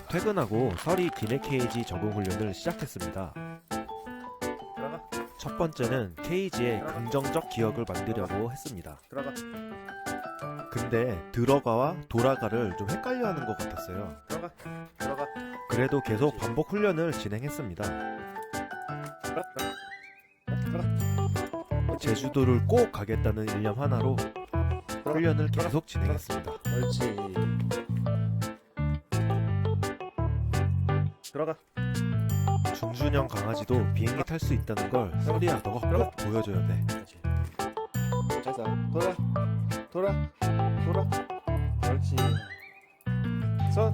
퇴근하고 서리 기내 케이지 적응 훈련을 시작했습니다. 들어가. 첫 번째는 케이지에 긍정적 기억을 만들려고 했습니다. 들어가. 근데 들어가와 돌아가를 좀 헷갈려하는 것 같았어요. 들어가. 들어가. 그래도 계속 반복 훈련을 진행했습니다. 들어가. 제주도를 꼭 가겠다는 일념 하나로 훈련을 계속 진행했습니다. 옳지. 들어가. 준준형 강아지도 비행기 탈 수 있다는 걸 서리야 너가 꼭 보여줘야 돼. 그렇지. 잘했어. 돌아. 돌아. 돌아. 옳지. 손.